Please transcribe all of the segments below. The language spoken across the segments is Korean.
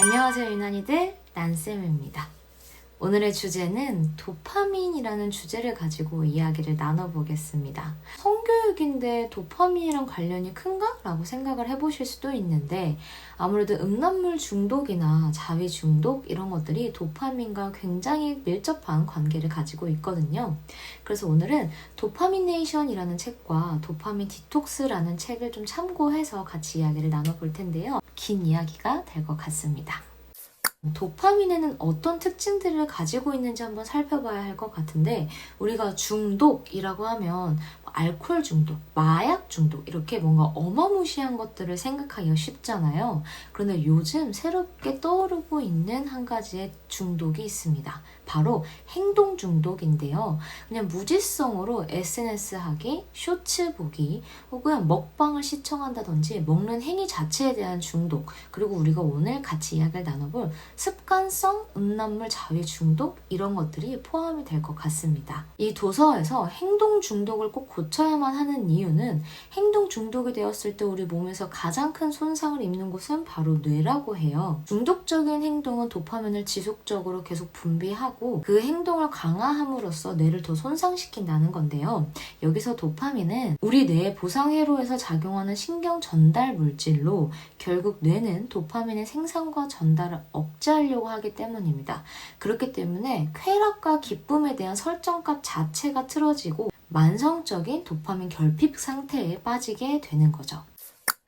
안녕하세요 유난이들, 난쌤입니다. 오늘의 주제는 도파민이라는 주제를 가지고 이야기를 나눠보겠습니다. 성교육인데 도파민이랑 관련이 큰가? 라고 생각을 해보실 수도 있는데 아무래도 음란물 중독이나 자위 중독 이런 것들이 도파민과 굉장히 밀접한 관계를 가지고 있거든요. 그래서 오늘은 도파미네이션이라는 책과 도파민 디톡스라는 책을 좀 참고해서 같이 이야기를 나눠볼 텐데요. 긴 이야기가 될 것 같습니다. 도파민에는 어떤 특징들을 가지고 있는지 한번 살펴봐야 할 것 같은데 우리가 중독이라고 하면 알코올 중독, 마약 중독 이렇게 뭔가 어마무시한 것들을 생각하기가 쉽잖아요. 그런데 요즘 새롭게 떠오르고 있는 한 가지의 중독이 있습니다. 바로 행동 중독인데요. 그냥 무지성으로 SNS 하기, 쇼츠 보기, 혹은 먹방을 시청한다든지 먹는 행위 자체에 대한 중독, 그리고 우리가 오늘 같이 이야기를 나눠볼 습관성 음란물 자위 중독 이런 것들이 포함이 될 것 같습니다. 이 도서에서 행동 중독을 꼭 고쳐야만 하는 이유는 행동 중독이 되었을 때 우리 몸에서 가장 큰 손상을 입는 곳은 바로 뇌라고 해요. 중독적인 행동은 도파민을 지속적으로 계속 분비하고 그 행동을 강화함으로써 뇌를 더 손상시킨다는 건데요. 여기서 도파민은 우리 뇌의 보상회로에서 작용하는 신경 전달 물질로 결국 뇌는 도파민의 생산과 전달을 억제하려고 하기 때문입니다. 그렇기 때문에 쾌락과 기쁨에 대한 설정값 자체가 틀어지고 만성적인 도파민 결핍 상태에 빠지게 되는 거죠.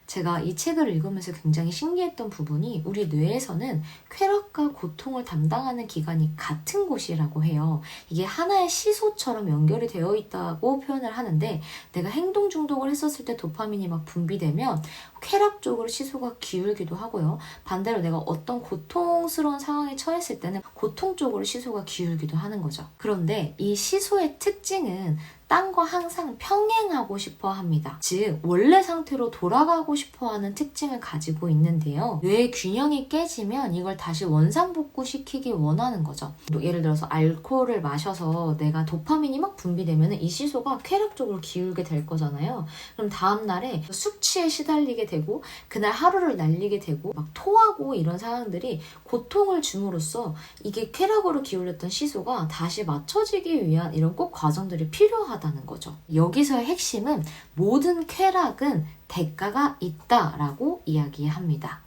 제가 이 책을 읽으면서 굉장히 신기했던 부분이 우리 뇌에서는 쾌락과 고통을 담당하는 기관이 같은 곳이라고 해요. 이게 하나의 시소처럼 연결이 되어 있다고 표현을 하는데 내가 행동 중독을 했었을 때 도파민이 막 분비되면 쾌락 쪽으로 시소가 기울기도 하고요. 반대로 내가 어떤 고통스러운 상황에 처했을 때는 고통 쪽으로 시소가 기울기도 하는 거죠. 그런데 이 시소의 특징은 딴과 항상 평행하고 싶어 합니다. 즉 원래 상태로 돌아가고 싶어 하는 특징을 가지고 있는데요. 뇌의 균형이 깨지면 이걸 다시 원상복구시키기 원하는 거죠. 예를 들어서 알코올을 마셔서 내가 도파민이 막 분비되면 이 시소가 쾌락 쪽으로 기울게 될 거잖아요. 그럼 다음날에 숙취에 시달리게 되고 그날 하루를 날리게 되고 막 토하고 이런 상황들이 고통을 줌으로써 이게 쾌락으로 기울였던 시소가 다시 맞춰지기 위한 이런 꼭 과정들이 필요하다는 거죠. 여기서의 핵심은 모든 쾌락은 대가가 있다라고 이야기합니다.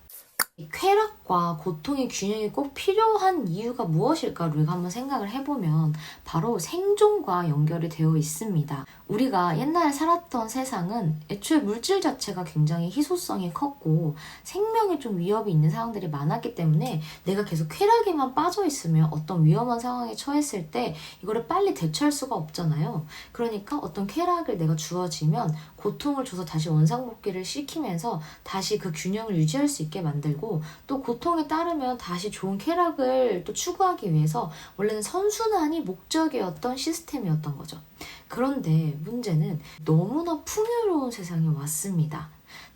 쾌락과 고통의 균형이 꼭 필요한 이유가 무엇일까 우리가 한번 생각을 해보면 바로 생존과 연결이 되어 있습니다. 우리가 옛날에 살았던 세상은 애초에 물질 자체가 굉장히 희소성이 컸고 생명에 좀 위협이 있는 상황들이 많았기 때문에 내가 계속 쾌락에만 빠져 있으면 어떤 위험한 상황에 처했을 때 이거를 빨리 대처할 수가 없잖아요. 그러니까 어떤 쾌락을 내가 주어지면 고통을 줘서 다시 원상복귀를 시키면서 다시 그 균형을 유지할 수 있게 만들고 또 고통에 따르면 다시 좋은 쾌락을 또 추구하기 위해서 원래는 선순환이 목적이었던 시스템이었던 거죠. 그런데 문제는 너무나 풍요로운 세상이 왔습니다.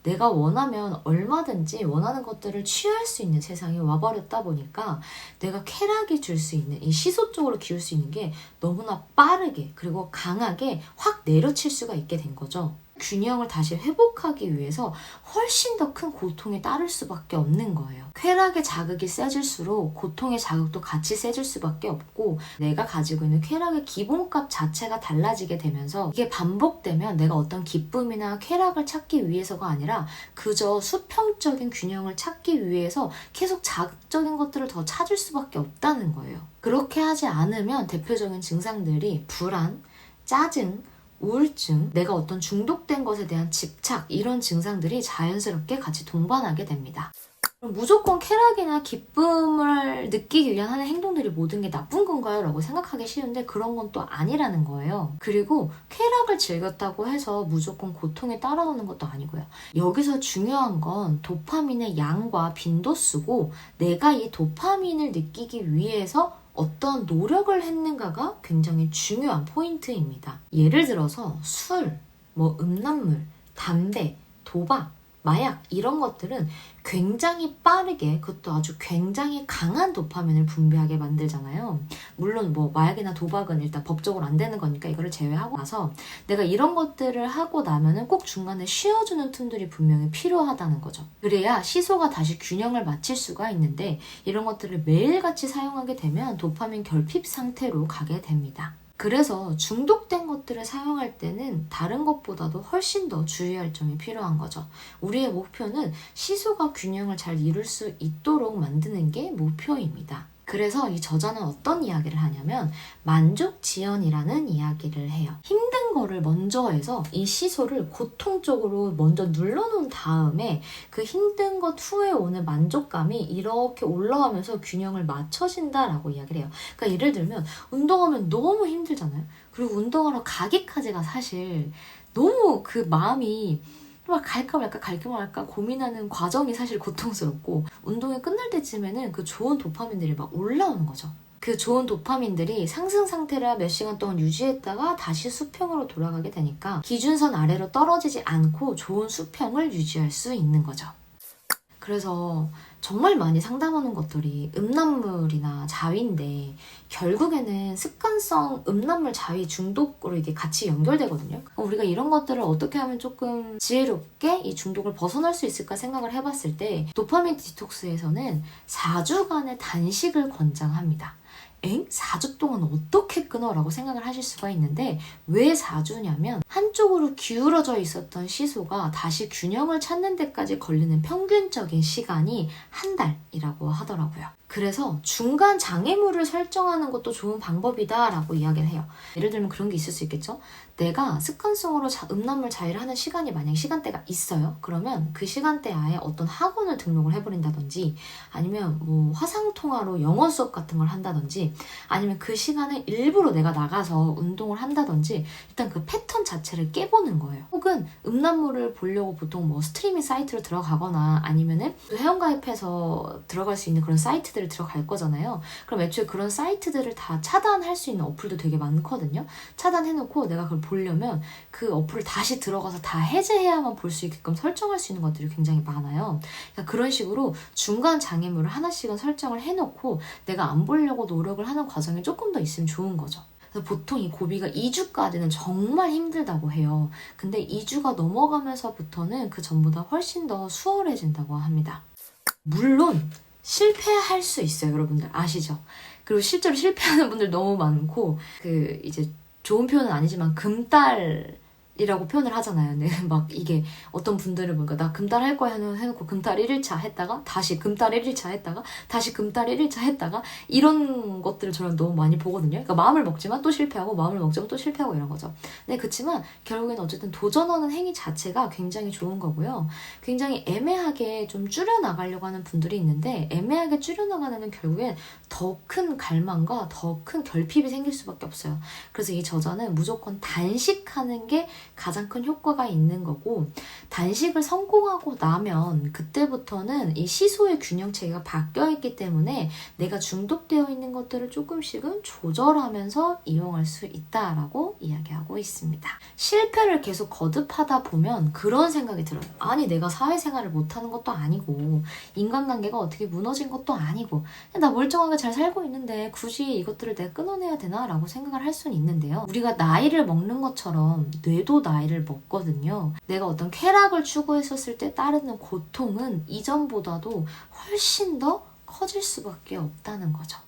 내가 원하면 얼마든지 원하는 것들을 취할 수 있는 세상이 와버렸다 보니까 내가 쾌락이 줄 수 있는 이 시소 쪽으로 기울 수 있는 게 너무나 빠르게 그리고 강하게 확 내려칠 수가 있게 된 거죠. 균형을 다시 회복하기 위해서 훨씬 더 큰 고통에 따를 수밖에 없는 거예요. 쾌락의 자극이 세질수록 고통의 자극도 같이 세질 수밖에 없고 내가 가지고 있는 쾌락의 기본값 자체가 달라지게 되면서 이게 반복되면 내가 어떤 기쁨이나 쾌락을 찾기 위해서가 아니라 그저 수평적인 균형을 찾기 위해서 계속 자극적인 것들을 더 찾을 수밖에 없다는 거예요. 그렇게 하지 않으면 대표적인 증상들이 불안, 짜증, 우울증, 내가 어떤 중독된 것에 대한 집착 이런 증상들이 자연스럽게 같이 동반하게 됩니다. 무조건 쾌락이나 기쁨을 느끼기 위한 하는 행동들이 모든 게 나쁜 건가요? 라고 생각하기 쉬운데 그런 건 또 아니라는 거예요. 그리고 쾌락을 즐겼다고 해서 무조건 고통에 따라오는 것도 아니고요. 여기서 중요한 건 도파민의 양과 빈도수고 내가 이 도파민을 느끼기 위해서 어떤 노력을 했는가가 굉장히 중요한 포인트입니다. 예를 들어서 술, 음란물, 담배, 도박 마약 이런 것들은 굉장히 빠르게, 그것도 아주 굉장히 강한 도파민을 분비하게 만들잖아요. 물론 뭐 마약이나 도박은 일단 법적으로 안 되는 거니까 이거를 제외하고 나서 내가 이런 것들을 하고 나면은 꼭 중간에 쉬어주는 틈들이 분명히 필요하다는 거죠. 그래야 시소가 다시 균형을 맞출 수가 있는데 이런 것들을 매일같이 사용하게 되면 도파민 결핍 상태로 가게 됩니다. 그래서 중독된 것들을 사용할 때는 다른 것보다도 훨씬 더 주의할 점이 필요한 거죠. 우리의 목표는 시소가 균형을 잘 이룰 수 있도록 만드는 게 목표입니다. 그래서 이 저자는 어떤 이야기를 하냐면 만족지연이라는 이야기를 해요. 힘든 거를 먼저 해서 이 시소를 고통적으로 먼저 눌러놓은 다음에 그 힘든 것 후에 오는 만족감이 이렇게 올라가면서 균형을 맞춰진다라고 이야기를 해요. 그러니까 예를 들면 운동하면 너무 힘들잖아요. 그리고 운동하러 가기까지가 사실 너무 그 마음이 막 갈까 말까 고민하는 과정이 사실 고통스럽고 운동이 끝날 때쯤에는 그 좋은 도파민들이 막 올라오는 거죠. 그 좋은 도파민들이 상승 상태를 몇 시간 동안 유지했다가 다시 수평으로 돌아가게 되니까 기준선 아래로 떨어지지 않고 좋은 수평을 유지할 수 있는 거죠. 그래서 정말 많이 상담하는 것들이 음란물이나 자위인데 결국에는 습관성 음란물 자위 중독으로 이게 같이 연결되거든요. 우리가 이런 것들을 어떻게 하면 조금 지혜롭게 이 중독을 벗어날 수 있을까 생각을 해봤을 때 도파민 디톡스에서는 4주간의 단식을 권장합니다. 4주 동안 어떻게 끊어? 라고 생각을 하실 수가 있는데 왜 4주냐면 한쪽으로 기울어져 있었던 시소가 다시 균형을 찾는 데까지 걸리는 평균적인 시간이 한 달이라고 하더라고요. 그래서 중간 장애물을 설정하는 것도 좋은 방법이다 라고 이야기를 해요. 예를 들면 그런 게 있을 수 있겠죠? 내가 습관성으로 음란물 자위를 하는 시간이 만약 시간대가 있어요. 그러면 그 시간대에 아예 어떤 학원을 등록을 해버린다든지 아니면 뭐 화상통화로 영어 수업 같은 걸 한다든지 아니면 그 시간에 일부러 내가 나가서 운동을 한다든지 일단 그 패턴 자체를 깨보는 거예요. 혹은 음란물을 보려고 보통 뭐 스트리밍 사이트로 들어가거나 아니면은 회원가입해서 들어갈 수 있는 그런 사이트들을 들어갈 거잖아요. 그럼 애초에 그런 사이트들을 다 차단할 수 있는 어플도 되게 많거든요. 차단해놓고 내가 그걸 보려면 그 어플을 다시 들어가서 다 해제해야만 볼 수 있게끔 설정할 수 있는 것들이 굉장히 많아요. 그러니까 그런 식으로 중간 장애물을 하나씩은 설정을 해놓고 내가 안 보려고 노력을 하는 과정이 조금 더 있으면 좋은 거죠. 그래서 보통 이 고비가 2주까지는 정말 힘들다고 해요. 근데 2주가 넘어가면서부터는 그 전보다 훨씬 더 수월해진다고 합니다. 물론 실패할 수 있어요, 여러분들 아시죠? 그리고 실제로 실패하는 분들 너무 많고 그 이제 좋은 표현은 아니지만 금달이라고 표현을 하잖아요. 네, 막 이게 어떤 분들을 보니까 나 금달 할 거야 해놓고 금달 1일차 했다가 다시 금달 1일차 했다가 다시 금달 1일차 했다가 이런 것들을 저는 너무 많이 보거든요. 그러니까 마음을 먹지만 또 실패하고 마음을 먹지만 또 실패하고 이런 거죠. 네, 그렇지만 결국에는 어쨌든 도전하는 행위 자체가 굉장히 좋은 거고요. 굉장히 애매하게 좀 줄여나가려고 하는 분들이 있는데 애매하게 줄여나가는 결국엔 더 큰 갈망과 더 큰 결핍이 생길 수밖에 없어요. 그래서 이 저자는 무조건 단식하는 게 가장 큰 효과가 있는 거고 단식을 성공하고 나면 그때부터는 이 시소의 균형 체계가 바뀌어 있기 때문에 내가 중독되어 있는 것들을 조금씩은 조절하면서 이용할 수 있다라고 이야기하고 있습니다. 실패를 계속 거듭하다 보면 그런 생각이 들어요. 아니 내가 사회생활을 못하는 것도 아니고 인간관계가 어떻게 무너진 것도 아니고 나 멀쩡하게 잘 살고 있는데 굳이 이것들을 내가 끊어내야 되나? 라고 생각을 할 수는 있는데요. 우리가 나이를 먹는 것처럼 뇌도 나이를 먹거든요. 내가 어떤 쾌락을 추구했었을 때 따르는 고통은 이전보다도 훨씬 더 커질 수밖에 없다는 거죠.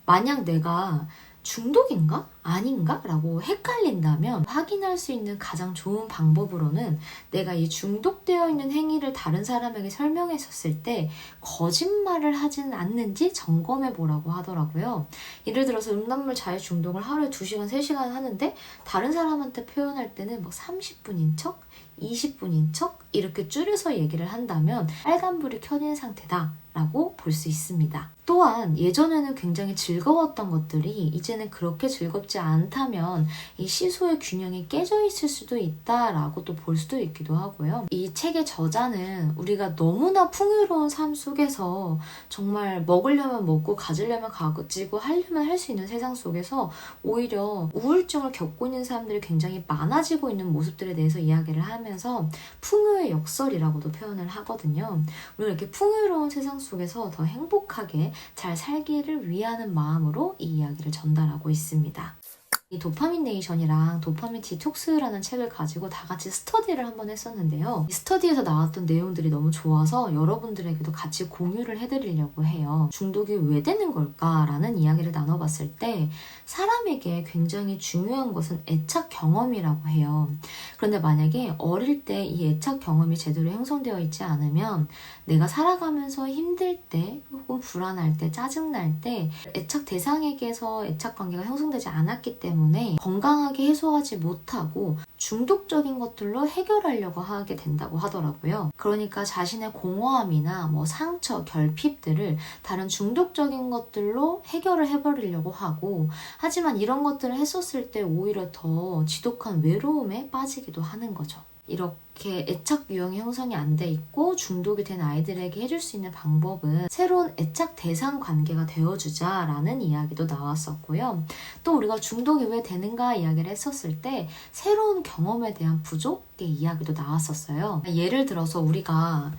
만약 내가 중독인가? 아닌가? 라고 헷갈린다면 확인할 수 있는 가장 좋은 방법으로는 내가 이 중독되어 있는 행위를 다른 사람에게 설명했었을 때 거짓말을 하지는 않는지 점검해 보라고 하더라고요. 예를 들어서 음란물 자유 중독을 하루에 2시간, 3시간 하는데 다른 사람한테 표현할 때는 막 30분인 척, 20분인 척 이렇게 줄여서 얘기를 한다면 빨간불이 켜진 상태다 라고 볼 수 있습니다. 또한 예전에는 굉장히 즐거웠던 것들이 이제는 그렇게 즐겁지 즐겁지 않다면 이 시소의 균형이 깨져 있을 수도 있다라고 또 볼 수도 있기도 하고요. 이 책의 저자는 우리가 너무나 풍요로운 삶 속에서 정말 먹으려면 먹고 가지려면 가지고 하려면 할 수 있는 세상 속에서 오히려 우울증을 겪고 있는 사람들이 굉장히 많아지고 있는 모습들에 대해서 이야기를 하면서 풍요의 역설이라고도 표현을 하거든요. 우리가 이렇게 풍요로운 세상 속에서 더 행복하게 잘 살기를 위하는 마음으로 이 이야기를 전달하고 있습니다. 이 도파민 네이션이랑 도파민 디톡스라는 책을 가지고 다 같이 스터디를 한번 했었는데요. 이 스터디에서 나왔던 내용들이 너무 좋아서 여러분들에게도 같이 공유를 해드리려고 해요. 중독이 왜 되는 걸까라는 이야기를 나눠봤을 때 사람에게 굉장히 중요한 것은 애착 경험이라고 해요. 그런데 만약에 어릴 때 이 애착 경험이 제대로 형성되어 있지 않으면 내가 살아가면서 힘들 때 혹은 불안할 때 짜증날 때 애착 대상에게서 애착 관계가 형성되지 않았기 때문에 건강하게 해소하지 못하고 중독적인 것들로 해결하려고 하게 된다고 하더라고요. 그러니까 자신의 공허함이나 상처, 결핍들을 다른 중독적인 것들로 해결을 해버리려고 하고, 하지만 이런 것들을 했었을 때 오히려 더 지독한 외로움에 빠지기도 하는 거죠. 이렇게 애착 유형이 형성이 안 돼 있고 중독이 된 아이들에게 해줄 수 있는 방법은 새로운 애착 대상 관계가 되어주자라는 이야기도 나왔었고요. 또 우리가 중독이 왜 되는가 이야기를 했었을 때 새로운 경험에 대한 부족의 이야기도 나왔었어요. 예를 들어서 우리가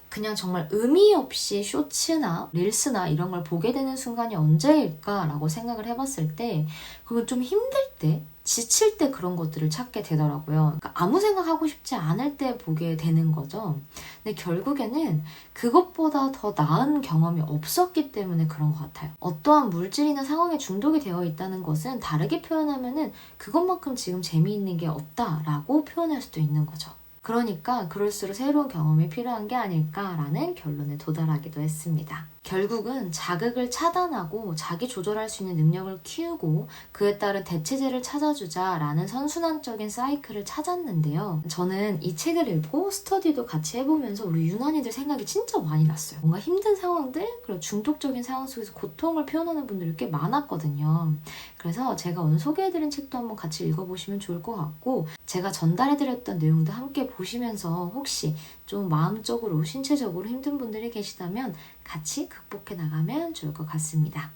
그냥 정말 의미 없이 쇼츠나 릴스나 이런 걸 보게 되는 순간이 언제일까라고 생각을 해봤을 때 그건 좀 힘들 때, 지칠 때 그런 것들을 찾게 되더라고요. 그러니까 아무 생각하고 싶지 않을 때 보게 되는 거죠. 근데 결국에는 그것보다 더 나은 경험이 없었기 때문에 그런 것 같아요. 어떠한 물질이나 상황에 중독이 되어 있다는 것은 다르게 표현하면은 그것만큼 지금 재미있는 게 없다라고 표현할 수도 있는 거죠. 그러니까 그럴수록 새로운 경험이 필요한 게 아닐까라는 결론에 도달하기도 했습니다. 결국은 자극을 차단하고 자기 조절할 수 있는 능력을 키우고 그에 따른 대체제를 찾아주자라는 선순환적인 사이클을 찾았는데요. 저는 이 책을 읽고 스터디도 같이 해보면서 우리 유난히들 생각이 진짜 많이 났어요. 뭔가 힘든 상황들, 그리고 중독적인 상황 속에서 고통을 표현하는 분들이 꽤 많았거든요. 그래서 제가 오늘 소개해드린 책도 한번 같이 읽어보시면 좋을 것 같고, 제가 전달해드렸던 내용도 함께 보시면서 혹시 좀 마음적으로, 신체적으로 힘든 분들이 계시다면 같이 극복해 나가면 좋을 것 같습니다.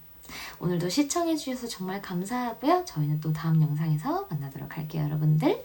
오늘도 시청해주셔서 정말 감사하고요. 저희는 또 다음 영상에서 만나도록 할게요, 여러분들.